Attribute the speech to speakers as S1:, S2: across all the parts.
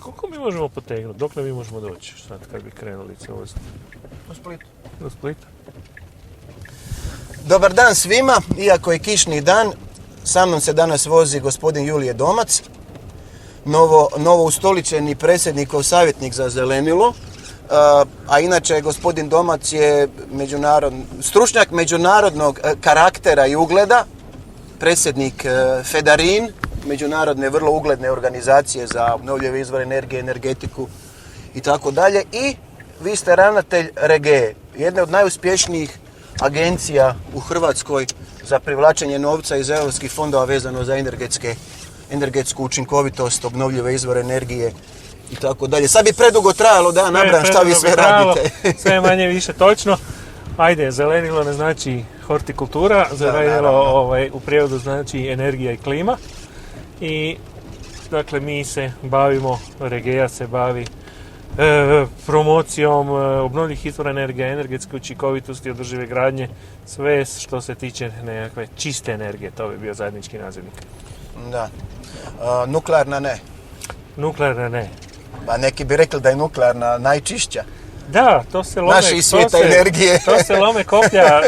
S1: koliko mi možemo potegnuti? Dokle mi možemo doći sad kad bi krenuli se voziti?
S2: U Splitu.
S1: Do Splita?
S2: Dobar dan svima, iako je kišni dan, sa mnom se danas vozi gospodin Julije Domac, novo ustoličeni predsjednikov savjetnik za zelenilo, a inače gospodin Domac je stručnjak međunarodnog karaktera i ugleda, predsjednik Fedarin, međunarodne vrlo ugledne organizacije za obnovljive izvore energije, energetiku i tako dalje. I vi ste ravnatelj REGE, jedne od najuspješnijih agencija u Hrvatskoj za privlačenje novca iz europskih fondova vezano za energetsku učinkovitost, obnovljive izvore energije i tako dalje. Sad bi predugo trajalo da ja nabrajam šta vi sve radite.
S1: Sve manje više točno. Ajde, zelenilo ne znači hortikultura, zelenilo u prijevodu znači energija i klima. I dakle mi se bavimo, REGEA se bavi promocijom obnovljivih izvora energije, energetske učinkovitosti, održive gradnje, sve što se tiče nekakve čiste energije, to bi bio zajednički nazivnik.
S2: Da. Nuklearna ne.
S1: Nuklearna ne.
S2: Pa neki bi rekli da je nuklearna najčišća.
S1: Da, to se lome,
S2: naši svijeta energije.
S1: To se lome koplja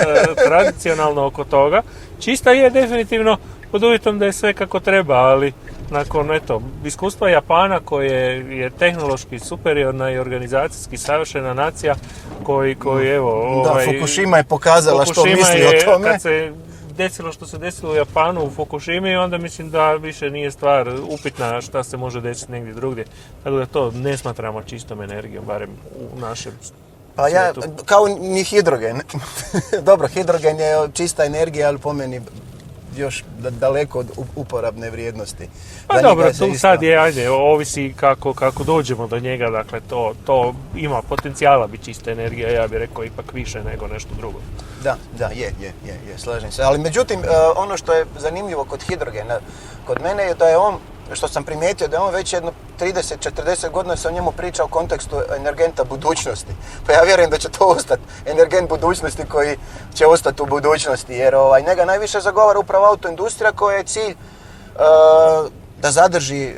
S1: tradicionalno oko toga. Čista je definitivno pod uvjetom da je sve kako treba, ali nakon iskustva Japana koje je tehnološki superiorna i organizacijski savršena nacija koji
S2: Fukushima je pokazala što misli o tome.
S1: Kad se desilo što se desilo u Japanu u Fukushimi, onda mislim da više nije stvar upitna šta se može desiti negdje drugdje. Tako da to ne smatramo čistom energijom, barem u našem svijetu.
S2: Kao ni hidrogen. Dobro, hidrogen je čista energija, ali po meni još daleko od uporabne vrijednosti.
S1: Pa dobro, tu sad je, ovisi kako dođemo do njega, dakle to ima potencijala biti čista energija, ja bih rekao ipak više nego nešto drugo.
S2: Da, je, slažem se. Ali međutim, ono što je zanimljivo kod hidrogena, kod mene je da je on, što sam primijetio, da je on već jedno 30-40 godina se o njemu priča u kontekstu energenta budućnosti. Pa ja vjerujem da će to ostati energent budućnosti koji će ostati u budućnosti, jer njega najviše zagovara upravo autoindustrija koja je cilj da zadrži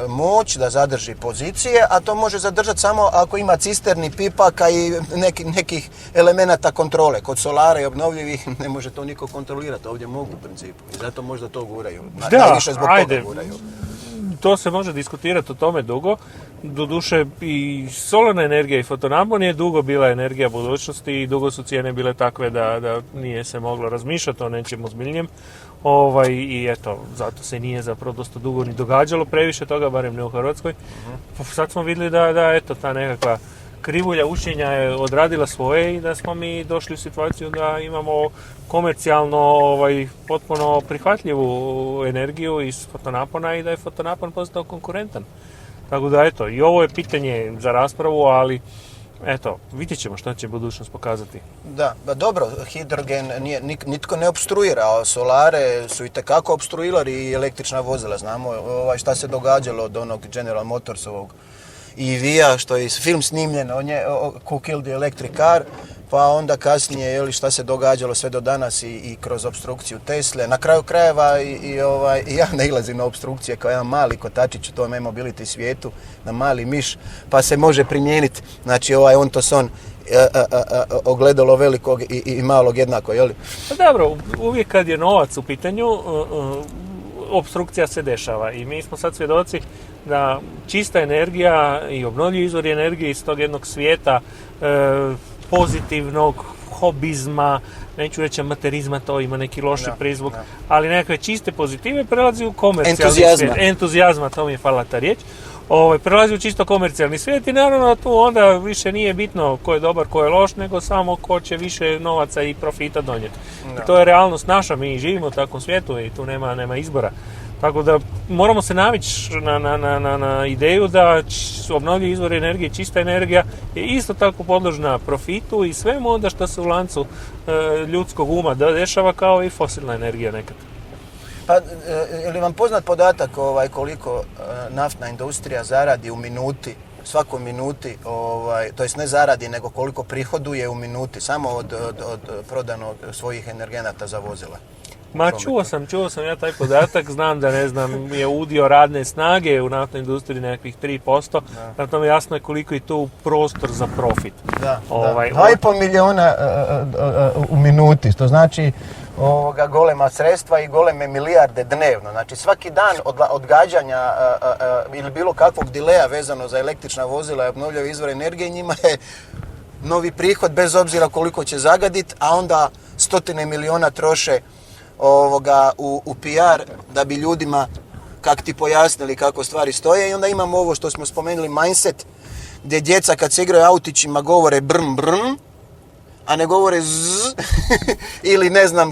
S2: moć, da zadrži pozicije, a to može zadržati samo ako ima cisterni, pipaka i nekih elemenata kontrole. Kod solara i obnovljivih ne može to niko kontrolirati, ovdje mogu u principu i zato možda to guraju. Najviše zbog toga guraju.
S1: To se može diskutirati o tome dugo. Doduše i solarna energija i fotonagon je dugo bila energija budućnosti i dugo su cijene bile takve da nije se moglo razmišljati o nečem ozbiljnjem. I eto, zato se nije zapravo dosta dugo ni događalo previše toga, barem ne u Hrvatskoj. Sad smo vidjeli da eto, ta nekakva krivulja učenja je odradila svoje i da smo mi došli u situaciju da imamo komercijalno potpuno prihvatljivu energiju iz fotonapona i da je fotonapon postao konkurentan. Tako da eto, i ovo je pitanje za raspravu, ali eto, vidjet ćemo što će budućnost pokazati.
S2: Da, dobro, hidrogen nitko ne opstruira, a solare su itekako opstruirali i električna vozila. Znamo šta se događalo od onog General Motorsovog EV-a, što je film snimljen, Who Killed the Electric Car, pa onda kasnije šta se događalo sve do danas i kroz opstrukciju Tesle. Na kraju krajeva i ja nailazim na opstrukcije kao jedan mali kotačić u tom e-mobility svijetu, na mali miš, pa se može primijeniti, znači on to son ogledalo velikog i malog jednako, je li?
S1: Pa dobro, uvijek kad je novac u pitanju, opstrukcija se dešava i mi smo sad svjedoci da čista energija i obnovljivi izvori energije iz tog jednog svijeta pozitivnog hobizma, neću reći amaterizma, to ima neki loši prizvuk, ali nekakve čiste pozitive prelazi u komercijalni svijet. Entuzijazma, to mi je falila ta riječ. Prelazi u čisto komercijalni svijet i naravno tu onda više nije bitno ko je dobar, ko je loš, nego samo ko će više novaca i profita donijeti. I to je realnost naša, mi živimo u takvom svijetu i tu nema izbora. Tako da moramo se navići na ideju da obnovljivi izvori energije, čista energija je isto tako podložna profitu i svemu onda što se u lancu ljudskog uma dešava kao i fosilna energija nekad.
S2: Pa, je li vam poznat podatak koliko naftna industrija zaradi u minuti, svakoj minuti, to jest ne zaradi, nego koliko prihoduje u minuti, samo od prodanog svojih energenata za vozila?
S1: Ma čuo sam ja taj podatak, znam da ne znam, je udio radne snage u naftnoj industriji nekakvih 3%, na tome jasno je koliko je tu prostor za profit.
S2: Da, 2,5 milijuna u minuti, što znači golema sredstva i goleme milijarde dnevno. Znači svaki dan odgađanja ili bilo kakvog dileja vezano za električna vozila i obnovljive izvore energije, njima je novi prihod bez obzira koliko će zagaditi, a onda stotine milijuna troše u PR da bi ljudima kak ti pojasnili kako stvari stoje. I onda imamo ovo što smo spomenuli, mindset, gdje djeca kad se igraju autićima govore brn brn, a ne govore zzz, ili ne znam,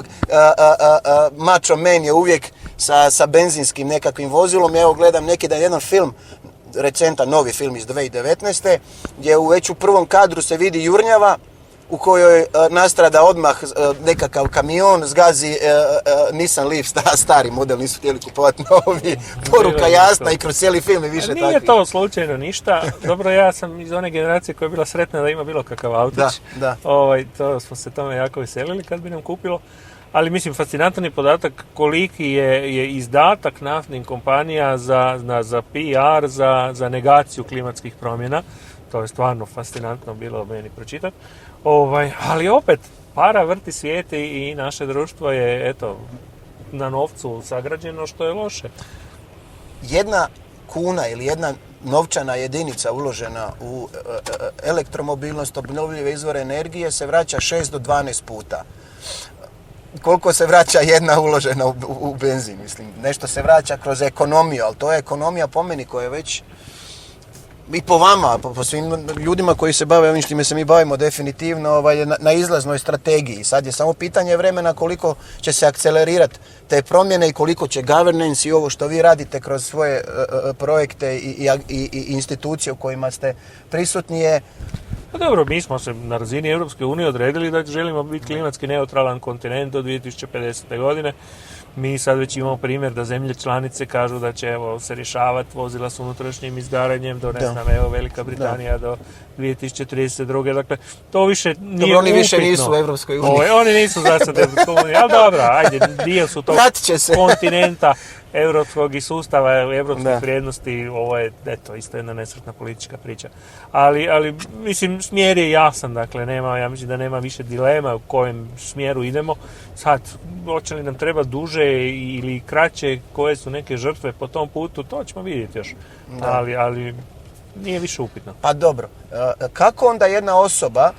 S2: macho man je uvijek sa benzinskim nekakvim vozilom. Ja evo gledam neki dan jedan film, recentan novi film iz 2019. gdje već u prvom kadru se vidi jurnjava u kojoj nastrada odmah nekakav kamion, zgazi Nissan Leaf, stari model, nisu htjeli kupovati novi, poruka jasna i kroz cijeli film je više takvih.
S1: Nije to slučajno ništa, dobro, ja sam iz one generacije koja je bila sretna da ima bilo kakav autić, to smo se tome jako veselili kad bi nam kupilo, ali mislim fascinantan je podatak koliki je izdatak naftnih kompanija za PR, za negaciju klimatskih promjena. To je stvarno fascinantno bilo meni pročitati. Ali opet, para vrti svijet i naše društvo je, eto, na novcu sagrađeno, što je loše.
S2: 1 kuna ili 1 novčana jedinica uložena u elektromobilnost, obnovljive izvore energije se vraća 6 do 12 puta. Koliko se vraća 1 uložena u benzin, mislim. Nešto se vraća kroz ekonomiju, ali to je ekonomija po meni koja je već i po vama, po svim ljudima koji se bave ovim s čime se mi bavimo definitivno na izlaznoj strategiji. Sad je samo pitanje vremena koliko će se akcelerirati te promjene i koliko će governance i ovo što vi radite kroz svoje projekte i institucije u kojima ste prisutni je.
S1: Pa dobro, mi smo se na razini Europske unije odredili da želimo biti klimatski neutralan kontinent do 2050. godine. Mi sad već imamo primjer da zemlje članice kažu da će se rješavati vozila s unutrašnjim izgaranjem do, ne znam, Velika Britanija do 2032. Dakle, to više nije upitno.
S2: Dobro, oni više nisu u Europskoj uniji.
S1: Oni nisu za sad u Europskoj uniji, ali dobro, ajde, dio su tog kontinenta europskog i sustava europskih vrijednosti. Ovo je, eto, isto jedna nesretna politička priča. Ali mislim, smjer je jasan, dakle, ja mislim da nema više dilema u kojem smjeru idemo. Sad, hoće li nam treba duže ili kraće, koje su neke žrtve po tom putu, to ćemo vidjeti još. Ali nije više upitno.
S2: Pa dobro, kako onda jedna osoba,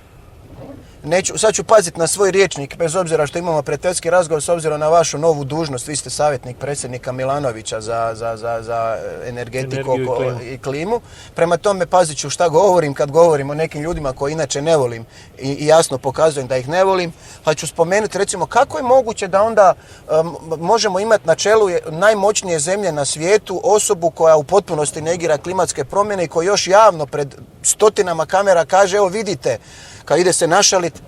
S2: sad ću paziti na svoj rječnik, bez obzira što imamo prijateljski razgovor, s obzirom na vašu novu dužnost, vi ste savjetnik predsjednika Milanovića za energetiku i klimu. Prema tome pazit ću šta govorim kad govorim o nekim ljudima koje inače ne volim i jasno pokazujem da ih ne volim. Pa ću spomenuti recimo kako je moguće da onda možemo imati na čelu najmoćnije zemlje na svijetu osobu koja u potpunosti negira klimatske promjene i koja još javno pred stotinama kamera kaže, evo vidite, kad ide se našalit,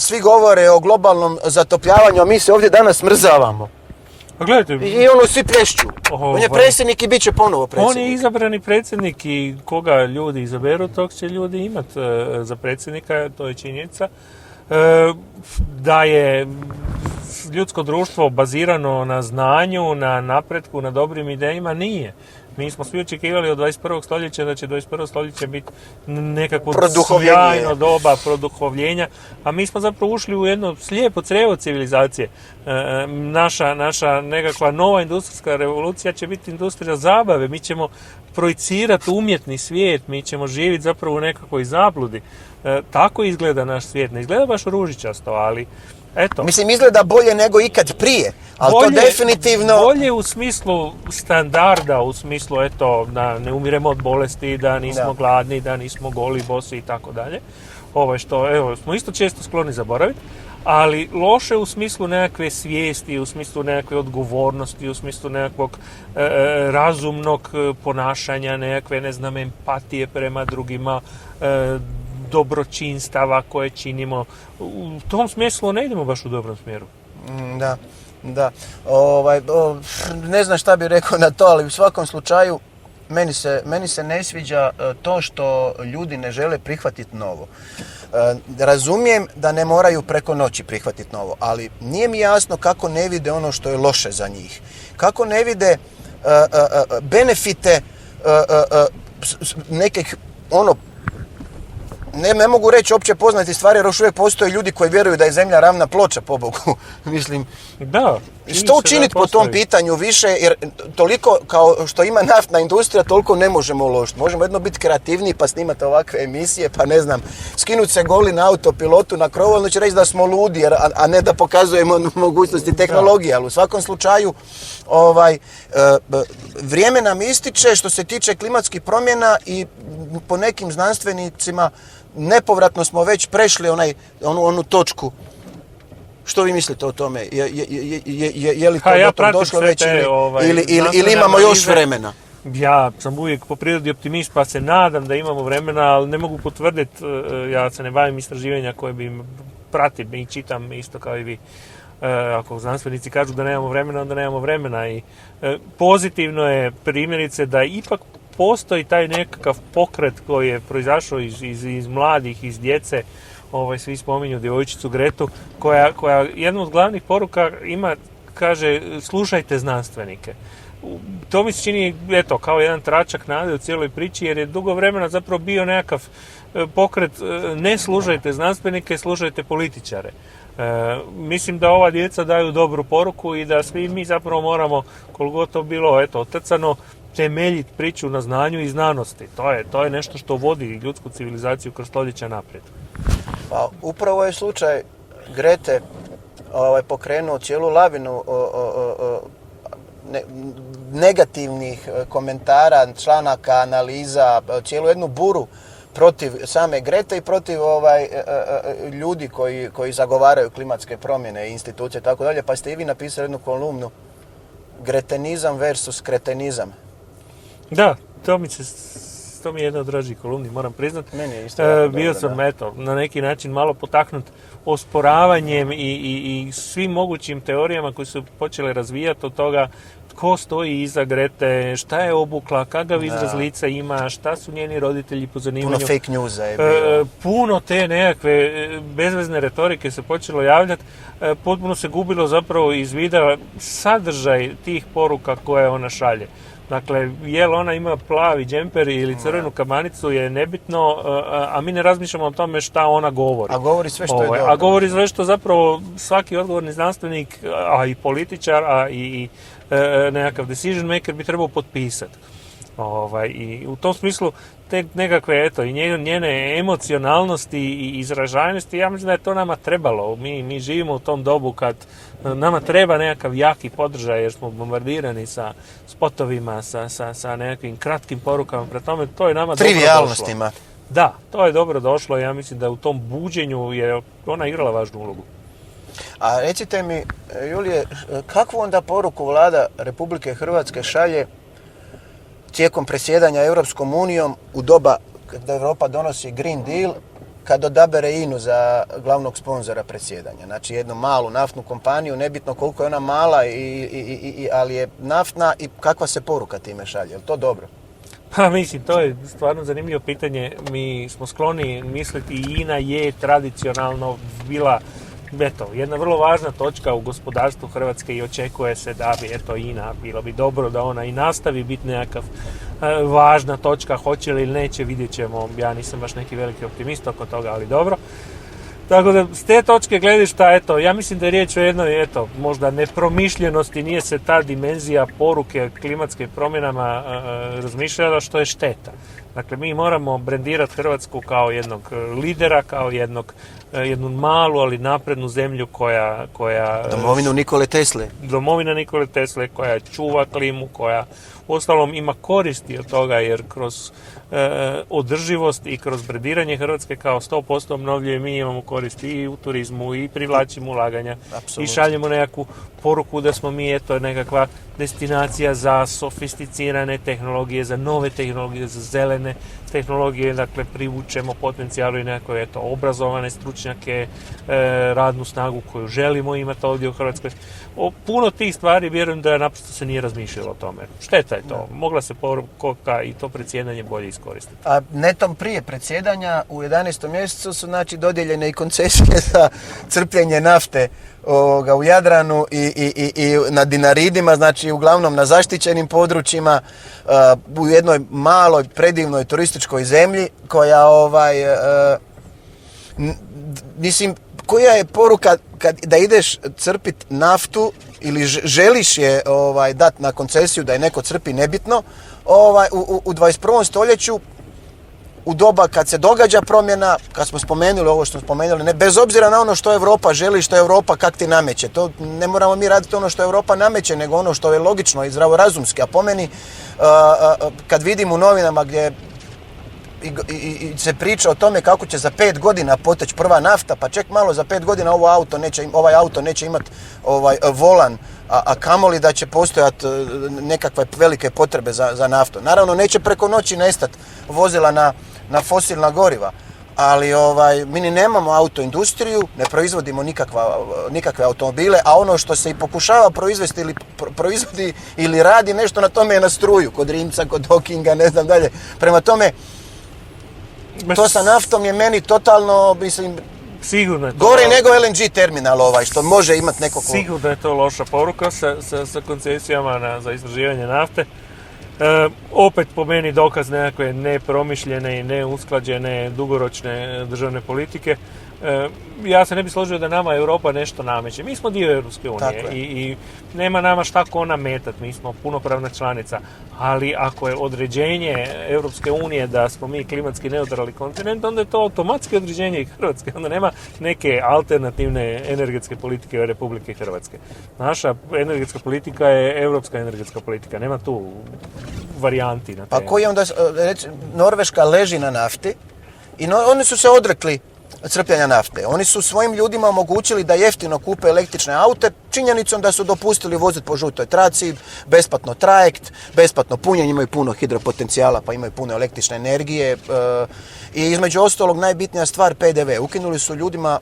S2: svi govore o globalnom zatopljavanju, a mi se ovdje danas smrzavamo.
S1: Pa gledajte,
S2: i svi plješću. On je predsjednik i bit će ponovo predsjednik.
S1: On je izabrani predsjednik i koga ljudi izaberu, tog će ljudi imati za predsjednika, to je činjenica. Da je ljudsko društvo bazirano na znanju, na napretku, na dobrim idejima, nije. Mi smo svi očekivali od 21. stoljeća da će 21. stoljeće biti nekakvo sjajno doba produhovljenja, a mi smo zapravo ušli u jedno slijepo crijevo civilizacije. Naša nekakva nova industrijska revolucija će biti industrija zabave, mi ćemo projicirati umjetni svijet, mi ćemo živjeti zapravo u nekakvoj zabludi. Tako izgleda naš svijet, ne izgleda baš ružičasto, ali eto.
S2: Mislim, izgleda bolje nego ikad prije, ali bolje, to definitivno.
S1: Bolje u smislu standarda, u smislu, eto, da ne umiremo od bolesti, da nismo gladni, da nismo goli, bosi i tako dalje. Ovo što, evo, smo isto često skloni zaboraviti, ali loše u smislu nekakve svijesti, u smislu nekakve odgovornosti, u smislu nekakvog razumnog ponašanja, nekakve, ne znam, empatije prema drugima, dobročinstava koje činimo. U tom smislu ne idemo baš u dobrom smjeru.
S2: Da. Ne znam šta bih rekao na to, ali u svakom slučaju meni se ne sviđa to što ljudi ne žele prihvatiti novo. Razumijem da ne moraju preko noći prihvatiti novo, ali nije mi jasno kako ne vide ono što je loše za njih. Kako ne vide benefite nekih, ne mogu reći opće poznati stvari, jer još uvijek postoje ljudi koji vjeruju da je zemlja ravna ploča, pobogu. Mislim,
S1: da,
S2: što učiniti po tom pitanju više, jer toliko kao što ima naftna industrija, toliko ne možemo uložiti. Možemo jedno biti kreativniji pa snimati ovakve emisije, pa ne znam, skinuti se goli na autopilotu na krovu, ali će reći da smo ludi, a ne da pokazujemo mogućnosti tehnologije. Ali u svakom slučaju, vrijeme nam ističe što se tiče klimatskih promjena i po nekim znanstvenicima nepovratno smo već prešli onu točku. Što vi mislite o tome? Je li to do toga došlo već ili imamo još vremena?
S1: Ja sam uvijek po prirodi optimist, pa se nadam da imamo vremena, ali ne mogu potvrditi, ja se ne bavim istraživanja koje bi pratim i čitam isto kao i vi. Ako znanstvenici kažu da nemamo vremena, onda nemamo vremena. I pozitivno je primjerice da ipak postoji taj nekakav pokret koji je proizašao iz mladih, iz djece, svi spominju djevojčicu Gretu, koja jedna od glavnih poruka ima, kaže, slušajte znanstvenike. To mi se čini, kao jedan tračak nade u cijeloj priči, jer je dugo vremena zapravo bio nekakav pokret, ne slušajte znanstvenike, slušajte političare. Mislim da ova djeca daju dobru poruku i da svi mi zapravo moramo, koliko god to bilo otrcano, temeljiti priču na znanju i znanosti. To je nešto što vodi ljudsku civilizaciju kroz stoljeća naprijed.
S2: Pa upravo je slučaj Grete pokrenuo cijelu lavinu negativnih komentara, članaka, analiza, cijelu jednu buru protiv same Grete i protiv ljudi koji zagovaraju klimatske promjene i institucije i tako dalje. Pa ste i vi napisali jednu kolumnu Gretenizam versus kretenizam.
S1: Da, to mi je jedna od dražih kolumni, moram priznati.
S2: Meni je isto
S1: bio sam, na neki način malo potaknut osporavanjem i svim mogućim teorijama koje su počele razvijati od toga tko stoji iza Grete, šta je obukla, kakav izraz lica ima, šta su njeni roditelji po zanimanju.
S2: Puno fake newsa je bilo.
S1: Puno te nekakve bezvezne retorike se počelo javljati. Potpuno se gubilo zapravo iz vida sadržaj tih poruka koje ona šalje. Dakle, jel ona ima plavi džemper ili crvenu kamanicu je nebitno, a mi ne razmišljamo o tome šta ona govori.
S2: A govori sve što je dobro.
S1: A govori sve što zapravo svaki odgovorni znanstvenik, a i političar, a i nekakav decision maker bi trebao potpisati. I u tom smislu te nekakve i njene emocionalnosti i izražajnosti, ja mislim da je to nama trebalo. Mi živimo u tom dobu kad nama treba nekakav jaki podržaj jer smo bombardirani sa spotovima, sa nekakvim kratkim porukama. Prema tome, to je nama dobro došlo.
S2: Trivijalnostima.
S1: Da, to je dobro došlo. Ja mislim da u tom buđenju je ona igrala važnu ulogu.
S2: A recite mi, Julije, kakvu onda poruku vlada Republike Hrvatske šalje tijekom predsjedanja Europskom unijom u doba kada Europa donosi Green Deal, kad odabere INA-u za glavnog sponzora predsjedanja? Znači jednu malu naftnu kompaniju, nebitno koliko je ona mala, ali je naftna, i kakva se poruka time šalje? Je li to dobro?
S1: Pa mislim, to je stvarno zanimljivo pitanje. Mi smo skloni misliti i INA je tradicionalno bila jedna vrlo važna točka u gospodarstvu Hrvatske i očekuje se da bi INA, bilo bi dobro da ona i nastavi biti nekakav važna točka, hoće li ili neće, vidjet ćemo. Ja nisam baš neki veliki optimist oko toga, ali dobro. Tako da, s te točke gledišta, ja mislim da je riječ o jednoj, možda nepromišljenosti, nije se ta dimenzija poruke klimatske promjenama razmišljala, što je šteta. Dakle, mi moramo brendirati Hrvatsku kao jednog lidera, kao jednu malu, ali naprednu zemlju koja...
S2: Domovinu Nikole Tesle.
S1: Domovina Nikole Tesle, koja čuva klimu, koja uostalom ima koristi od toga, jer kroz održivost i kroz brendiranje Hrvatske kao 100% obnovljive mi imamo koristi i u turizmu i privlačimo ulaganja. Absolutno. I šaljemo nekakvu poruku da smo mi nekakva destinacija za sofisticirane tehnologije, za nove tehnologije, za zelene napredne tehnologije, dakle privučemo potencijalno i nekakve obrazovane stručnjake, radnu snagu koju želimo imati ovdje u Hrvatskoj. O puno tih stvari vjerujem da naprosto se nije razmišljalo o tome. Šteta je to. Mogla se poruka i to predsjedanje bolje iskoristiti.
S2: A netom prije predsjedanja u 11. mjesecu su znači dodijeljene i koncesije za crpljenje nafte u Jadranu i na Dinaridima, znači uglavnom na zaštićenim područjima, u jednoj maloj predivnoj turističkoj zemlji koja mislim, koja je poruka da ideš crpit naftu ili želiš je dati na koncesiju da je neko crpi, nebitno, u 21. stoljeću, u doba kad se događa promjena, kad smo spomenuli ovo što smo spomenuli, ne, bez obzira na ono što Europa želi, što Europa kak ti nameće. To ne moramo mi raditi ono što Europa nameće, nego ono što je logično i zdravorazumski. A po meni, kad vidim u novinama gdje i se priča o tome kako će za 5 godina poteći prva nafta, pa ček malo, za 5 godina ovaj auto neće imati volan, a kamoli da će postojati nekakve velike potrebe za naftu. Naravno, neće preko noći nestati vozila na fosilna goriva, ali mi ni nemamo autoindustriju, ne proizvodimo nikakve automobile, a ono što se i pokušava proizvesti ili proizvodi ili radi nešto na tome je na struju, kod Rimca, kod Hawkinga, ne znam dalje. Prema tome, to sa naftom je meni totalno, mislim,
S1: sigurno je to
S2: gore nego LNG terminal što može imati neko ko...
S1: Sigurno je to loša poruka sa koncesijama za istraživanje nafte. Opet po meni dokaz nekakve nepromišljene i neusklađene dugoročne državne politike. Ja se ne bi složio da nama Europa nešto nameće. Mi smo dio Europske unije i nema nama šta ko nametati. Mi smo punopravna članica, ali ako je određenje Europske unije da smo mi klimatski neutralni kontinent, onda je to automatski određenje i Hrvatske. Onda nema neke alternativne energetske politike Republike Hrvatske. Naša energetska politika je europska energetska politika. Nema tu varijanti na temu.
S2: Pa koji onda, Norveška leži na nafti i oni su se odrekli crpljenja nafte. Oni su svojim ljudima omogućili da jeftino kupe električne aute, činjenicom da su dopustili voziti po žutoj traci, besplatno trajekt, besplatno punjenje, imaju puno hidropotencijala pa imaju puno električne energije i između ostalog najbitnija stvar PDV. Ukinuli su ljudima,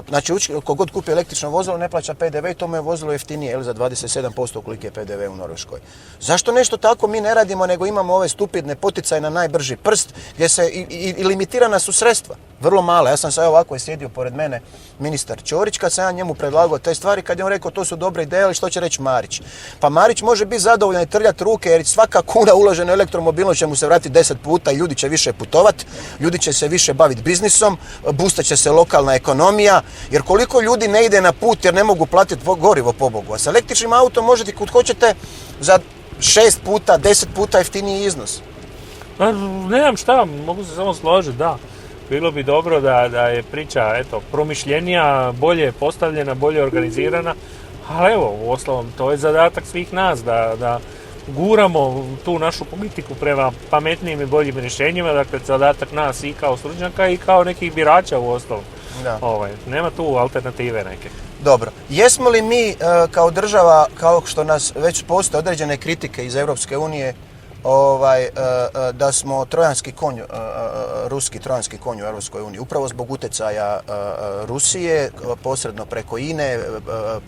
S2: znači kogod kupi električno vozilo ne plaća PDV i to mu je vozilo jeftinije za 27% koliko je PDV u Norveškoj. Zašto nešto tako mi ne radimo nego imamo ove stupidne poticaje na najbrži prst gdje se i limitirana su sredstva, vrlo mala. Ja sam sad ovako je sjedio pored mene ministar Ćorić kad sam ja njemu predlagao te stvari, kad je on rekao to su dobre ideje, ali što će reći Marić? Pa Marić može biti zadovoljan i trljati ruke jer svaka kuna uložena u elektromobilnost će mu se vratiti 10 puta i ljudi će više putovati, ljudi će se više baviti biznisom, boostat će se lokalna ekonomija, jer koliko ljudi ne ide na put jer ne mogu platiti gorivo pobogu. A s električnim autom možete kud hoćete za 6 puta, 10 puta jeftiniji iznos.
S1: Nemam šta, mogu se samo složiti, da. Bilo bi dobro da je priča promišljenija, bolje postavljena, bolje organizirana, ali evo, uostalom, to je zadatak svih nas, da guramo tu našu politiku prema pametnijim i boljim rješenjima, dakle, zadatak nas i kao stručnjaka i kao nekih birača uostalom. Da. Nema tu alternative neke.
S2: Dobro. Jesmo li mi kao država, kao što nas već postoje određene kritike iz Europske unije, da smo trojanski konj, ruski trojanski konj u Europskoj uniji, upravo zbog utjecaja Rusije, posredno preko INE,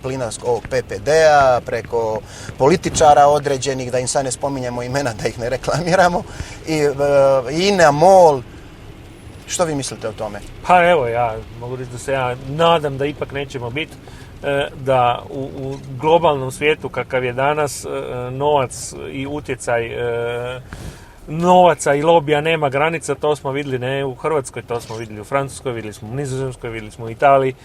S2: plinarskog PPD-a, preko političara određenih, da im sad ne spominjemo imena, da ih ne reklamiramo, i INA, MOL. Što vi mislite o tome?
S1: Pa evo, ja mogu reći da se ja nadam da ipak nećemo biti, da u globalnom svijetu kakav je danas novac i utjecaj novaca i lobija nema granica, to smo vidjeli ne u Hrvatskoj, to smo vidjeli u Francuskoj, vidjeli smo u Nizozemskoj, vidjeli smo u Italiji,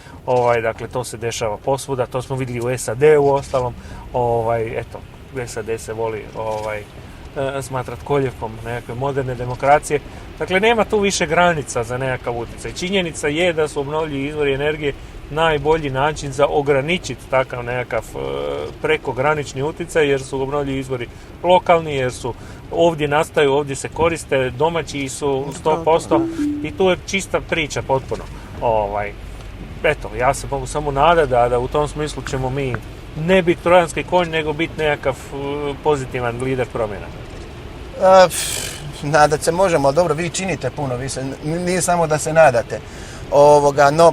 S1: dakle to se dešava posvuda, to smo vidjeli u SAD-u ostalom, SAD se voli smatrat koljevkom nekakve moderne demokracije. Dakle, nema tu više granica za nekakav utjecaj. Činjenica je da su obnovljivi izvori energije najbolji način za ograničiti takav nekakav prekogranični utjecaj, jer su obnovljivi izvori lokalni, jer su ovdje nastaju, ovdje se koriste, domaći su 100% i tu je čista priča potpuno. Ja se mogu samo nadati da u tom smislu ćemo mi ne biti trojanski konj, nego biti nekakav pozitivan lider promjena.
S2: nadat se možemo, ali dobro, vi činite puno, nije samo da se nadate. No,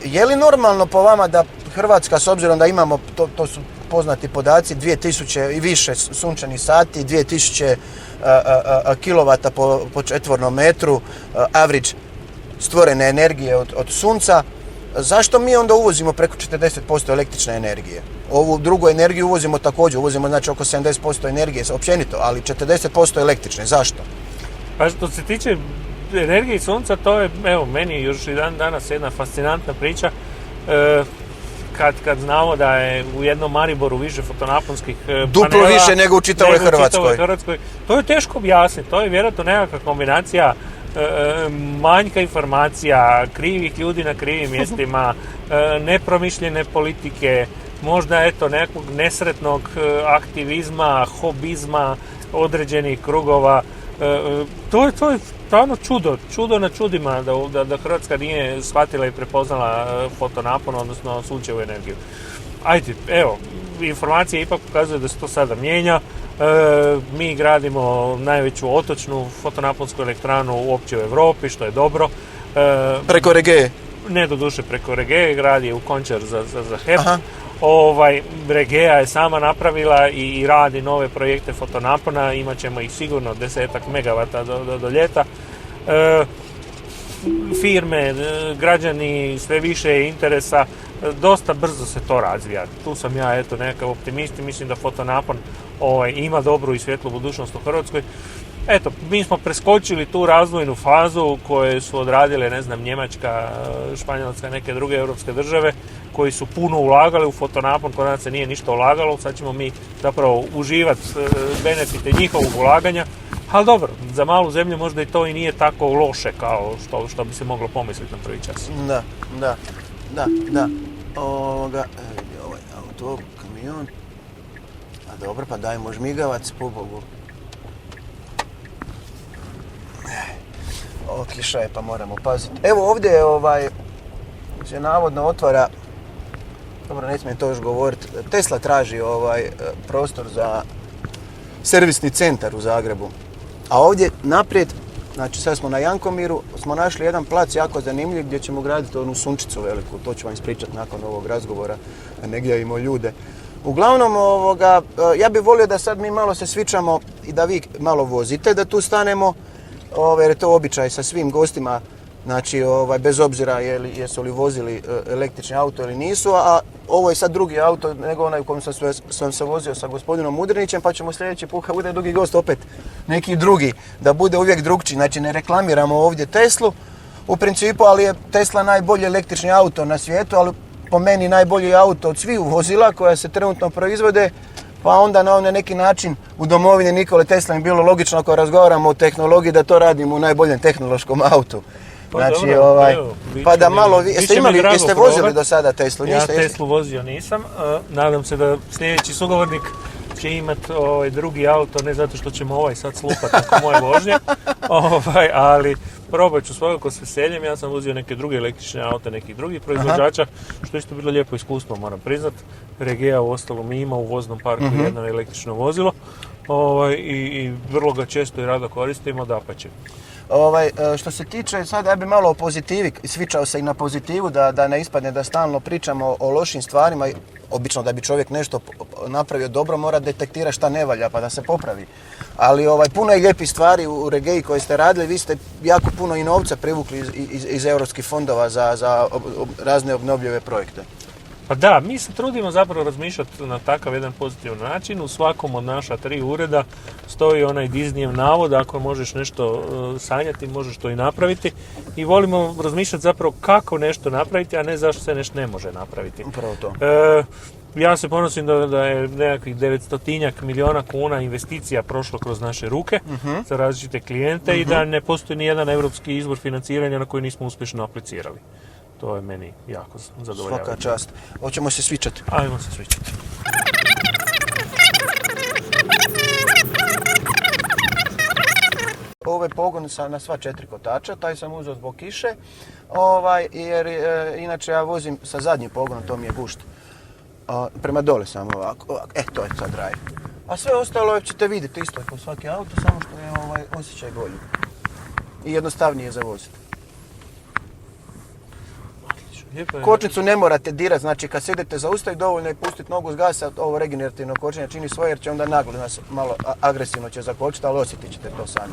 S2: je li normalno po vama da Hrvatska, s obzirom da imamo, to su poznati podaci, 2000 i više sunčanih sati, 2000 kilovata po četvornom metru, average stvorene energije od sunca, zašto mi onda uvozimo preko 40% električne energije? Ovu drugu energiju uvozimo znači oko 70% energije općenito, ali 40% električne. Zašto?
S1: Pa što se tiče energije i sunca, to je, evo, meni još i danas jedna fascinantna priča. Kad znamo da je u jednom Mariboru više fotonaponskih panela...
S2: Duplo više nego u čitavoj Hrvatskoj.
S1: To je teško objasniti. To je vjerojatno nekakva kombinacija manjka informacija, krivih ljudi na krivim mjestima, nepromišljene politike, možda nekog nesretnog aktivizma, hobizma određenih krugova. To je stvarno čudo na čudima da Hrvatska nije shvatila i prepoznala fotonapon, odnosno sunčevu energiju. Ajde, evo, informacije ipak pokazuju da se to sada mijenja. Mi gradimo najveću otočnu fotonaponsku elektranu uopće u Europi, što je dobro.
S2: Preko Regee?
S1: Ne, doduše preko Regee, grad je u Končar za HEP. Regea je sama napravila i radi nove projekte fotonapona, imat ćemo ih sigurno 10 megavata do ljeta. Firme, građani, sve više interesa, dosta brzo se to razvija. Tu sam ja nekakav optimist i mislim da fotonapon ima dobru i svjetlu budućnost u Hrvatskoj. Eto, mi smo preskočili tu razvojnu fazu koje su odradile, ne znam, Njemačka, Španjolska, neke druge europske države koji su puno ulagali u fotonapon, kod nas se nije ništa ulagalo, sad ćemo mi zapravo uživati benefite njihovog ulaganja, ali dobro, za malu zemlju možda i to i nije tako loše kao što bi se moglo pomisliti na prvi čas.
S2: Da. Ovaj auto, kamion. A dobro, pa dajmo žmigavac, po Bogu. Kiša je, pa moramo paziti. Evo ovdje se navodno otvara, dobro, ne smijem to još govoriti, Tesla traži prostor za servisni centar u Zagrebu. A ovdje naprijed, znači sad smo na Jankomiru, smo našli jedan plac jako zanimljiv gdje ćemo graditi onu sunčicu veliku, to ću vam ispričati nakon ovog razgovora, da ne gnjavimo ljude. Uglavnom, ja bih volio da sad mi malo se svičamo i da vi malo vozite, da tu stanemo, jer je to običaj sa svim gostima, znači bez obzira jesu li vozili električni auto ili nisu, a ovo je sad drugi auto nego onaj u kojem sam se vozio sa gospodinom Mudrinićem, pa ćemo sljedeći put kad bude drugi gost opet neki drugi, da bude uvijek drugčiji. Znači ne reklamiramo ovdje Teslu u principu, ali je Tesla najbolji električni auto na svijetu, ali po meni najbolji auto od svih vozila koja se trenutno proizvode, pa onda na neki način u domovini Nikole Tesla je bilo logično ako razgovaramo o tehnologiji da to radimo u najboljem tehnološkom autu. Znači, pa da malo, jeste vozili do sada Teslu?
S1: Ja Teslu vozio nisam, nadam se da sljedeći sugovornik će imati drugi auto, ne zato što ćemo ovaj sad slupati ako moje vožnje, ali probat ću svakako s veseljem. Ja sam vozio neke druge električne aute, nekih drugih proizvođača, što je isto bilo lijepo iskustvo, moram priznat. Regea u ostalom ima u voznom parku jedno električno vozilo i vrlo ga često i rado koristimo, dapače.
S2: Što se tiče, sad ja bi malo o pozitivi, svičao se i na pozitivu, da ne ispadne da stalno pričamo o lošim stvarima. Obično da bi čovjek nešto napravio dobro mora detektirati šta ne valja pa da se popravi. Ali puno je lijepih stvari u Regei koje ste radili, vi ste jako puno i novca privukli iz europskih fondova za razne obnovljive projekte.
S1: Pa da, mi se trudimo zapravo razmišljati na takav jedan pozitivan način. U svakom od naša 3 ureda stoji onaj Disneyev navod, ako možeš nešto sanjati, možeš to i napraviti. I volimo razmišljati zapravo kako nešto napraviti, a ne zašto se nešto ne može napraviti.
S2: Upravo to.
S1: Ja se ponosim da je nekakvih 900 milijuna kuna investicija prošlo kroz naše ruke za različite klijente i da ne postoji ni jedan europski izvor financiranja na koji nismo uspješno aplicirali. To je meni jako zadovoljavajuće.
S2: Svaka čast. Hoćemo se svičati.
S1: Ajmo se svičati.
S2: Ovo je pogon na sva 4 kotača, taj sam uzeo zbog kiše, jer inače ja vozim sa zadnjim pogonom, to mi je gušt. Prema dole samo ovako, to je sad drive. A sve ostalo ćete vidjeti isto kao svaki auto, samo što je osjećaj bolji. I jednostavnije za voziti. Kočnicu ne morate dirati, znači kad se idete zaustaviti dovoljno je pustiti nogu s gasa, ovo regenerativno kočenje čini svoje jer će onda naglo nas malo agresivno će zakočiti, ali osjetit ćete to sami.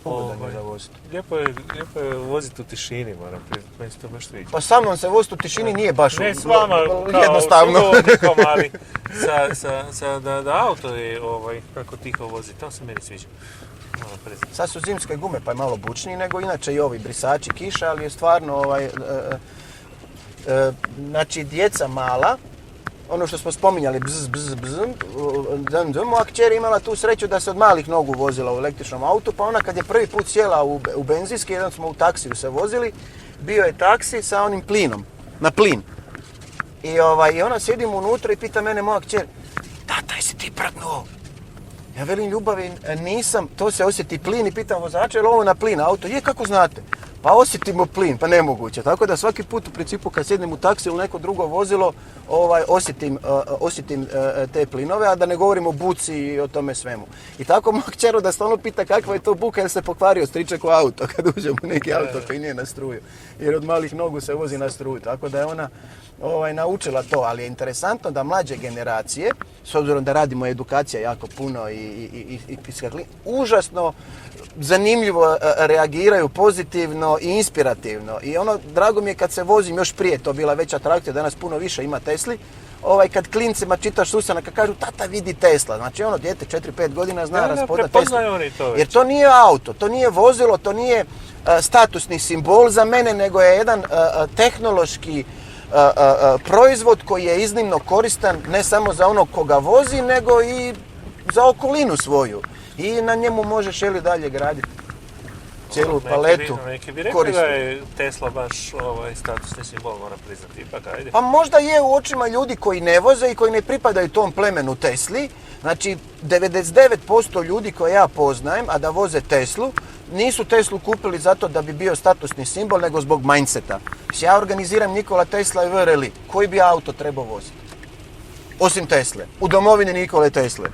S2: Ugodan je za voziti.
S1: Lijepo je voziti u tišini, moram priznati, meni se to baš sviđa.
S2: Pa sa mnom se voziti u tišini nije baš
S1: ne, s vama,
S2: jednostavno.
S1: Ali da auto je kako tiho vozi, to se meni sviđa.
S2: Sad su zimske gume pa je malo bučniji nego inače i ovi brisači kiša, ali je stvarno znači djeca mala, ono što smo spominjali moja kćer imala tu sreću da se od malih nogu vozila u električnom autu, pa ona kad je prvi put sjela u benzinski, jedan smo u taksiju se vozili, bio je taksi sa onim plinom, na plin. I ona sjedim unutra i pita mene moja kćer, tata, jesi ti prdnuo? Ja velim ljubavi, nisam, to se osjeti plin i pitam vozača, je li ovo na plin auto? Je, kako znate? Pa osjetimo plin, pa nemoguće. Tako da svaki put u principu kad sjednem u taksi ili neko drugo vozilo, osjetim te plinove, a da ne govorim o buci i o tome svemu. I tako moja kćer da stalno pita kakva je to buka jer se pokvario striček u auto kad uđemo u neki auto koji nije na struju. Jer od malih nogu se vozi na struju. Tako da je ona naučila to, ali je interesantno da mlađe generacije, s obzirom da radimo edukacija jako puno i užasno zanimljivo reagiraju pozitivno i inspirativno. I drago mi je kad se vozim još prije, to bila već atrakcija, danas puno više ima Tesli, kad klincima čitaš Susana, kad kažu tata vidi Tesla, znači dijete 4-5 godina zna raspoznat Tesla. Jer to nije auto, to nije vozilo, to nije statusni simbol za mene, nego je jedan tehnološki proizvod koji je iznimno koristan ne samo za onog koga vozi, nego i za okolinu svoju. I na njemu možeš dalje graditi cijelu paletu.
S1: Neki bi rekli da je Tesla baš statusni simbol, moram priznati. Ipak, ajde.
S2: Pa možda je u očima ljudi koji ne voze i koji ne pripadaju tom plemenu Tesli. Znači, 99% ljudi koje ja poznajem, a da voze Teslu, nisu Teslu kupili zato da bi bio statusni simbol, nego zbog mindseta. Ja organiziram Nikola Tesla i VRLI. Koji bi auto trebao voziti? Osim Tesle. U domovini Nikole Tesle.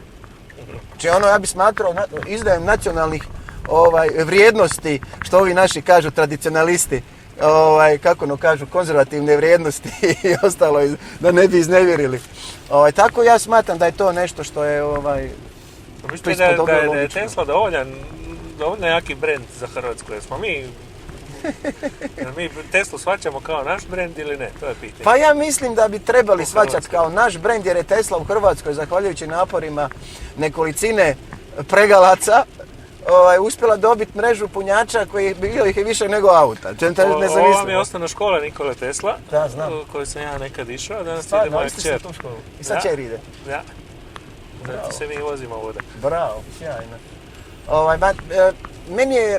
S2: Znači ja bih smatrao izdajem nacionalnih vrijednosti, što ovi naši kažu tradicionalisti, kako kažu, konzervativne vrijednosti i ostalo, da ne bi iznevjerili. Tako ja smatram da je to nešto što je
S1: Mislite da je Tesla dovoljno jaki brend za Hrvatsku, jer smo mi Teslu shvaćamo kao naš brend ili ne? To je pitanje.
S2: Pa ja mislim da bi trebali shvaćati kao naš brend, jer je Tesla u Hrvatskoj, zahvaljujući naporima nekolicine pregalaca, uspjela dobiti mrežu punjača koji bilo ih je više nego auta.
S1: Ovo vam je osnovna škola Nikole Tesla,
S2: da, znam,
S1: koju sam ja nekad išao, danas ide moja kćer.
S2: I sad kćer ide.
S1: Da. Zato se mi vozimo ovdje.
S2: Bravo, sjajno.